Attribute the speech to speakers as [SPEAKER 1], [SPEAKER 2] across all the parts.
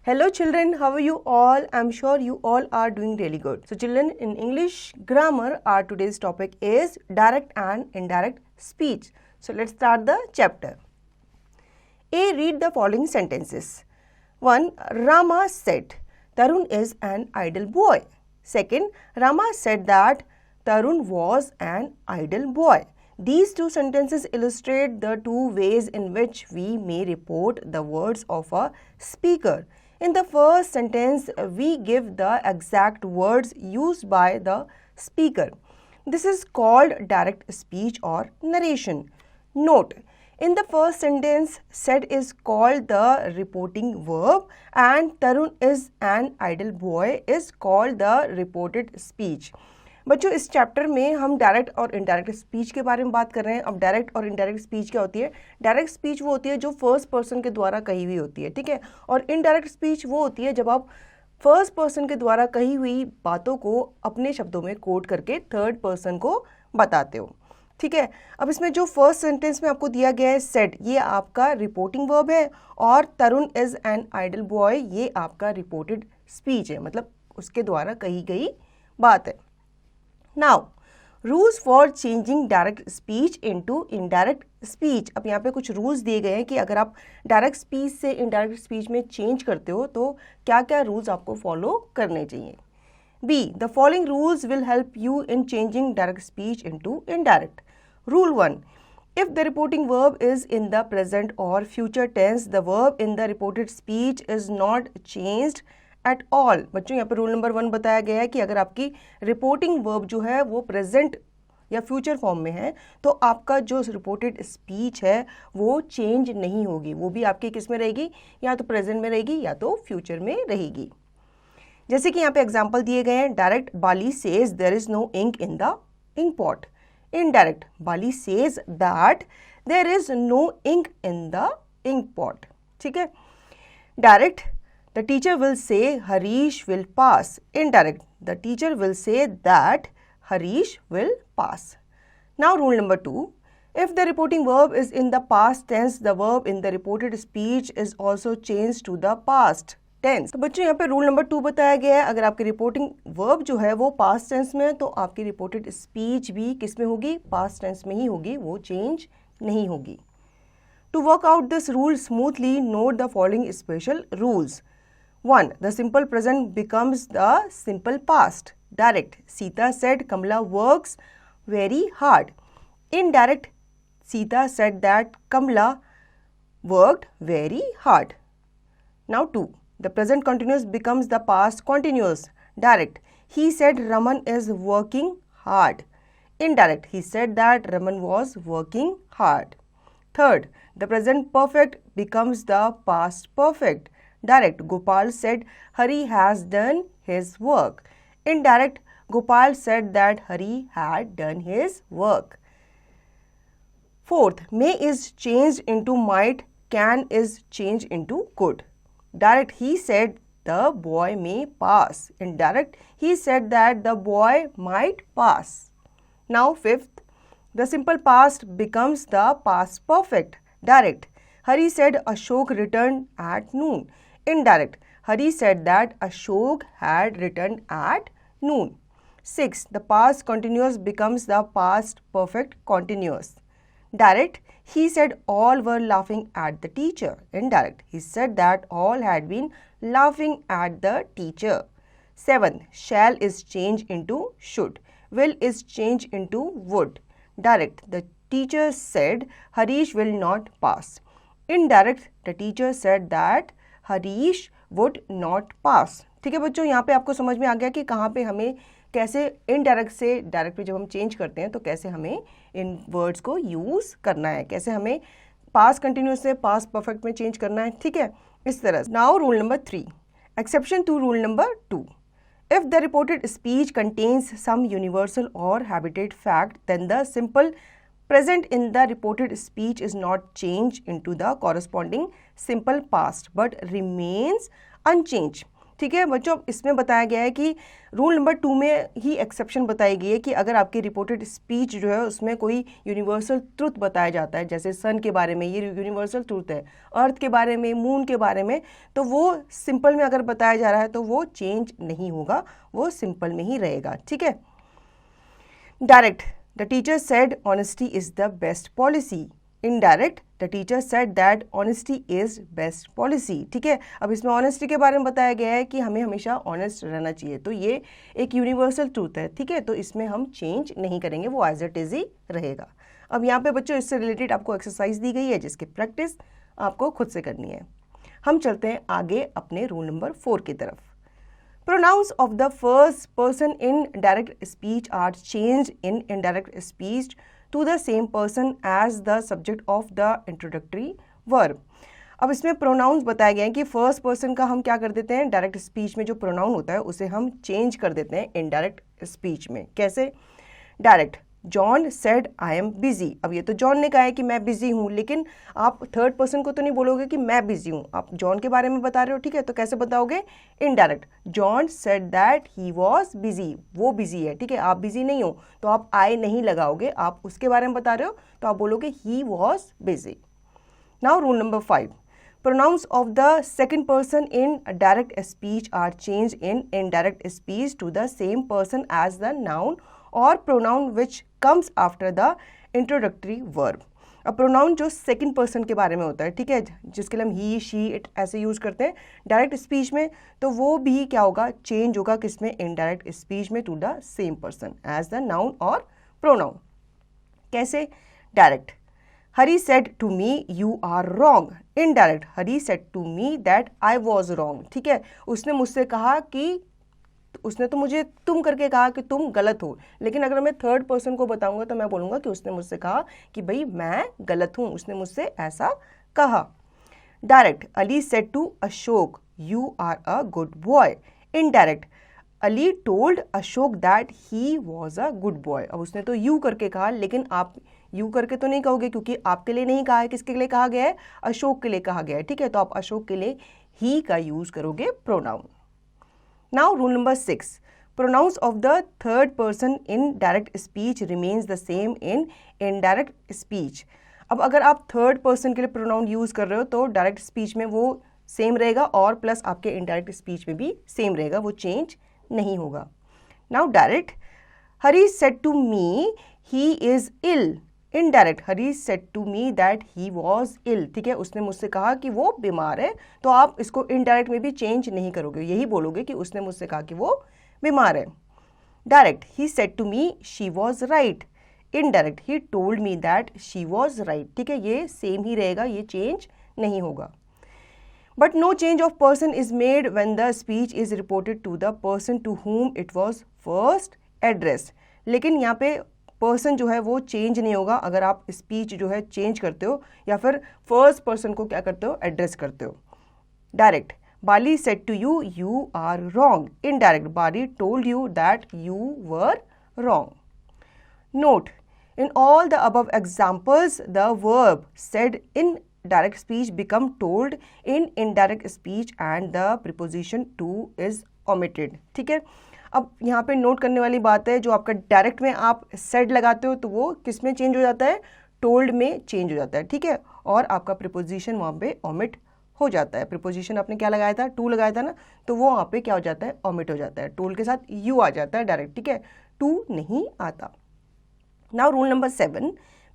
[SPEAKER 1] Hello children, how are you all? I'm sure you all are doing really good. So children, in English grammar, our today's topic is direct and indirect speech. So let's start the chapter. A. Read the following sentences. 1. Rama said, Tarun is an idle boy. 2. Rama said that Tarun was an idle boy. These two sentences illustrate the two ways in which we may report the words of a speaker. In the first sentence, we give the exact words used by the speaker. This is called direct speech or narration. Note, in the first sentence, said is called the reporting verb and Tarun is an idle boy is called the reported speech. बच्चों इस chapter में हम direct और indirect speech के बारे में बात कर रहे हैं. अब डायरेक्ट और इनडायरेक्ट स्पीच क्या होती है? डायरेक्ट स्पीच वो होती है जो फर्स्ट पर्सन के द्वारा कही हुई होती है, ठीक है. और इनडायरेक्ट स्पीच वो होती है जब आप फर्स्ट पर्सन के द्वारा कही हुई बातों को अपने शब्दों में कोट करके थर्ड पर्सन को बताते हो, ठीक है. अब इसमें जो फर्स्ट सेंटेंस में आपको दिया गया है सेड, ये आपका रिपोर्टिंग वर्ब है और तरुण इज एन आइडल बॉय ये आपका रिपोर्टेड स्पीच है, मतलब उसके द्वारा कही गई बात है. Now, rules for changing direct speech into indirect speech. अब यहाँ पे कुछ rules दिए गए हैं कि अगर आप direct speech से indirect speech में change करते हो तो क्या क्या rules आपको follow करने चाहिए. B. The following rules will help you in changing direct speech into indirect. Rule 1. If the reporting verb is in the present or future tense, the verb in the reported speech is not changed at all. बच्चों यहाँ पे rule number 1 बताया गया है कि अगर आपकी reporting verb जो है वो प्रेजेंट या फ्यूचर फॉर्म में है तो आपका जो रिपोर्टेड स्पीच है वो चेंज नहीं होगी, वो भी आपकी किस में रहेगी, या तो प्रेजेंट में रहेगी या तो फ्यूचर में रहेगी. जैसे कि यहाँ पे एग्जाम्पल दिए गए हैं. Direct Bali says there is no ink in the ink pot. Indirect Bali says that there is no ink in the ink pot, ठीक है. Direct the teacher will say Harish will pass. Indirect, the teacher will say that Harish will pass. Now rule number 2. If the reporting verb is in the past tense, the verb in the reported speech is also changed to the past tense. तो बच्चों यहाँ पे rule number 2 बताया गया है. अगर आपकी reporting verb जो है वो पास्ट टेंस में है तो आपकी रिपोर्टेड स्पीच भी किस में होगी, पास्ट टेंस में ही होगी, वो चेंज नहीं होगी. To work out this rule smoothly, note the following special rules. 1. The simple present becomes the simple past. Direct, Sita said Kamala works very hard. Indirect, Sita said that Kamala worked very hard. Now 2. The present continuous becomes the past continuous. Direct, he said Raman is working hard. Indirect, he said that Raman was working hard. 3rd, the present perfect becomes the past perfect. Direct, Gopal said Hari has done his work. Indirect, Gopal said that Hari had done his work. 4th, may is changed into might, can is changed into could. Direct, he said the boy may pass. Indirect, he said that the boy might pass. Now 5th, the simple past becomes the past perfect. Direct, Hari said Ashok returned at noon. Indirect, Hari said that Ashok had returned at noon. 6. The past continuous becomes the past perfect continuous. Direct, he said all were laughing at the teacher. Indirect, he said that all had been laughing at the teacher. 7. Shall is changed into should. Will is changed into would. Direct, the teacher said Harish will not pass. Indirect, the teacher said that Harish would not pass. ठीक है बच्चों, यहाँ पे आपको समझ में आ गया कि कहाँ पे हमें कैसे इनडायरेक्ट से डायरेक्ट में जब हम चेंज करते हैं तो कैसे हमें इन वर्ड्स को यूज़ करना है, कैसे हमें पास्ट कंटिन्यूस से पास्ट परफेक्ट में चेंज करना है, ठीक है, इस तरह. Now rule number 3, exception to rule number 2. If the reported speech contains some universal और habitual fact then the simple present in the reported speech is not changed into the corresponding simple past but remains unchanged. ठीक है बच्चों, इसमें बताया गया है कि rule number 2 में ही एक्सेप्शन बताई गई है कि अगर आपकी रिपोर्टेड स्पीच जो है उसमें कोई यूनिवर्सल ट्रुथ बताया जाता है, जैसे सन के बारे में, ये यूनिवर्सल ट्रुथ है, अर्थ के बारे में, मून के बारे में, तो वो सिंपल में अगर बताया जा रहा है तो वो चेंज नहीं होगा, वो सिंपल में ही रहेगा। ठीक है। Direct, the teacher said honesty is the best policy. Indirect, the teacher said that honesty is best policy. ठीक है, अब इसमें ऑनेस्टी के बारे में बताया गया है कि हमें हमेशा ऑनेस्ट रहना चाहिए, तो ये एक यूनिवर्सल ट्रूथ है। ठीक है, तो इसमें हम चेंज नहीं करेंगे, वो एज इट इज ही रहेगा। अब यहाँ पे बच्चों इससे रिलेटेड आपको एक्सरसाइज दी गई है जिसकी प्रैक्टिस आपको खुद से करनी है। हम चलते हैं आगे अपने रूल नंबर 4 की तरफ। Pronouns of the first person in direct speech are changed in indirect speech to the same person as the subject of the introductory verb. अब इसमें प्रोनाउंस बताया गया है कि फर्स्ट पर्सन का हम क्या कर देते हैं, डायरेक्ट स्पीच में जो प्रोनाउन होता है उसे हम चेंज कर देते हैं इनडायरेक्ट स्पीच में। कैसे? Direct, John said I am busy. अब ये तो जॉन ने कहा है कि मैं बिजी हूँ, लेकिन आप थर्ड पर्सन को तो नहीं बोलोगे कि मैं बिजी हूँ, आप जॉन के बारे में बता रहे हो। ठीक है, तो कैसे बताओगे? Indirect, John said that he was busy, वो बिजी है। ठीक है, आप बिजी नहीं हो तो आप आई नहीं लगाओगे, आप उसके बारे में बता रहे हो तो आप बोलोगे ही was busy. Now rule number 5, pronouns of the second person in direct speech are changed in indirect speech to the same person as the noun or pronoun which comes after the introductory verb. अब pronoun जो second person के बारे में होता है, ठीक है, जिसके लिए हम ही, शी, इट ऐसे यूज करते हैं डायरेक्ट स्पीच में, तो वो भी क्या होगा, चेंज होगा किसमें, इनडायरेक्ट स्पीच में, to the same person as the noun और प्रोनाउन। कैसे? Direct, Hari said to me you are wrong. Indirect, Hari said to me that I was wrong. ठीक है, उसने मुझसे कहा कि, उसने तो मुझे तुम करके कहा कि तुम गलत हो, लेकिन अगर मैं थर्ड पर्सन को बताऊंगा तो मैं बोलूंगा कि उसने मुझसे कहा कि भाई मैं गलत हूं, उसने मुझसे ऐसा कहा। Direct, Ali said to Ashok you are a good boy. Indirect, Ali told Ashok that he was a good boy. अब उसने तो यू करके कहा, लेकिन आप यू करके तो नहीं कहोगे क्योंकि आपके लिए नहीं कहा है, किसके लिए कहा गया है, अशोक के लिए कहा गया है। ठीक है, तो आप अशोक के लिए ही का यूज करोगे pronoun. Now rule number 6, pronouns of the third person in direct speech remains the same in indirect speech. अब अगर आप थर्ड पर्सन के लिए प्रोनाउन यूज कर रहे हो तो डायरेक्ट स्पीच में वो सेम रहेगा और प्लस आपके इनडायरेक्ट स्पीच में भी सेम रहेगा, वो चेंज नहीं होगा। Now direct, Hari said to me he is ill. Indirect, Hari said to me that he was ill. ठीक है, उसने मुझसे कहा कि वो बीमार है, तो आप इसको इनडायरेक्ट में भी चेंज नहीं करोगे, यही बोलोगे कि उसने मुझसे कहा कि वो बीमार है। Direct, he said to me she was right. Indirect, he told me that she was right. ठीक है, ये सेम ही रहेगा, ये चेंज नहीं होगा। But no change of person is made when the speech is reported to the person to whom it was first addressed. लेकिन यहाँ पे पर्सन जो है वो चेंज नहीं होगा अगर आप स्पीच जो है चेंज करते हो या फिर फर्स्ट पर्सन को क्या करते हो, एड्रेस करते हो। Direct, Bali said to you you are wrong. Indirect, Bali told you that you were wrong. Note, in all the above examples the verb said in direct speech become told in indirect speech and the preposition to is omitted. ठीक है, अब यहाँ पे note करने वाली बात है, जो आपका डायरेक्ट में आप said लगाते हो तो वो किस में चेंज हो जाता है, told में चेंज हो जाता है। ठीक है, और आपका प्रिपोजिशन वहाँ पे omit हो जाता है। प्रिपोजिशन आपने क्या लगाया था, टू लगाया था ना, तो वो वहाँ पे क्या हो जाता है, omit हो जाता है, टोल्ड के साथ यू आ जाता है डायरेक्ट। ठीक है, टू नहीं आता। Now rule number 7,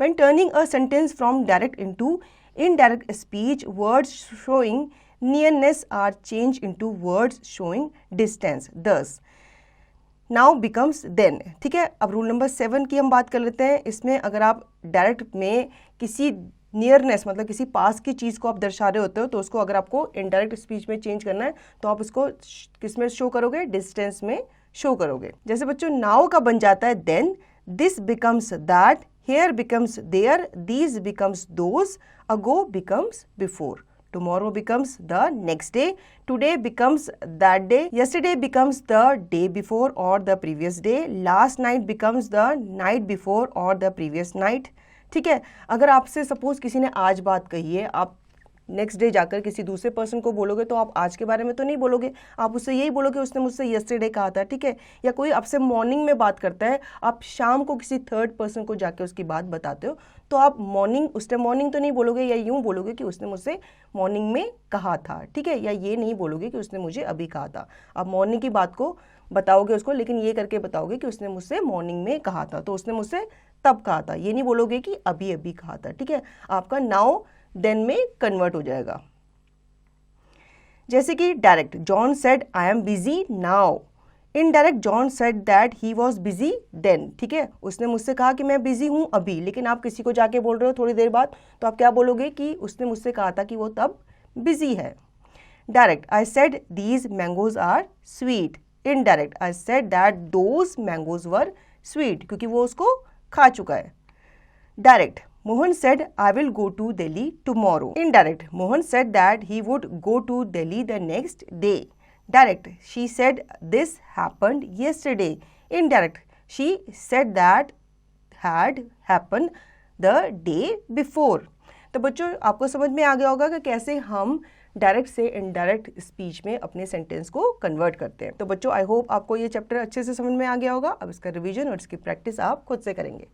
[SPEAKER 1] when turning a sentence from direct into indirect speech, words showing nearness are changed into words showing distance. Thus, now becomes then. ठीक है, अब रूल नंबर 7 की हम बात कर लेते हैं। इसमें अगर आप डायरेक्ट में किसी नियरनेस मतलब किसी पास की चीज़ को आप दर्शा रहे होते हो तो उसको अगर आपको इनडायरेक्ट स्पीच में चेंज करना है तो आप उसको किस में शो करोगे, डिस्टेंस में शो करोगे। जैसे बच्चों नाउ का बन जाता है then, this becomes that, here becomes there, these becomes those, ago becomes before, tomorrow becomes the next day, today becomes that day, yesterday becomes the day before or the previous day, last night becomes the night before or the previous night. ठीक है, अगर आपसे suppose किसी ने आज बात कही है, आप नेक्स्ट डे जाकर किसी दूसरे पर्सन को बोलोगे तो आप आज के बारे में तो नहीं बोलोगे, आप उससे यही बोलोगे उसने मुझसे यस्टरडे कहा था, ठीक है। या कोई आपसे मॉर्निंग में बात करता है, आप शाम को किसी थर्ड पर्सन को जाके उसकी बात बताते हो, तो आप मॉर्निंग उस टाइम मॉर्निंग तो नहीं बोलोगे, या यूँ बोलोगे कि उसने मुझसे मॉर्निंग में कहा था, ठीक है। या ये नहीं बोलोगे कि उसने मुझे अभी कहा था, आप मॉर्निंग की बात को बताओगे उसको, लेकिन ये करके बताओगे कि उसने मुझसे मॉर्निंग में कहा था, तो उसने मुझसे तब कहा था, ये नहीं बोलोगे कि अभी अभी कहा था, ठीक है। आपका नाउ देन में कन्वर्ट हो जाएगा। जैसे कि direct, John said I am busy now. Indirect, John said that he was busy then, ठीक है। उसने मुझसे कहा कि मैं बिजी हूँ अभी, लेकिन आप किसी को जाके बोल रहे हो थोड़ी देर बाद, तो आप क्या बोलोगे कि उसने मुझसे कहा था कि वो तब बिजी है। Direct, I said these mangoes are sweet. Indirect, I said that those mangoes were sweet, क्योंकि वो उसको खा चुका है। Direct, Mohan said, I will go to Delhi tomorrow. Indirect, Mohan said that he would go to Delhi the next day. Direct, she said this happened yesterday. Indirect, she said that had happened the day before. तो बच्चों आपको समझ में आ गया होगा कि कैसे हम डायरेक्ट से इनडायरेक्ट स्पीच में अपने सेंटेंस को कन्वर्ट करते हैं। तो बच्चों आई होप आपको ये चैप्टर अच्छे से समझ में आ गया होगा। अब इसका रिवीजन और इसकी प्रैक्टिस आप खुद से करेंगे।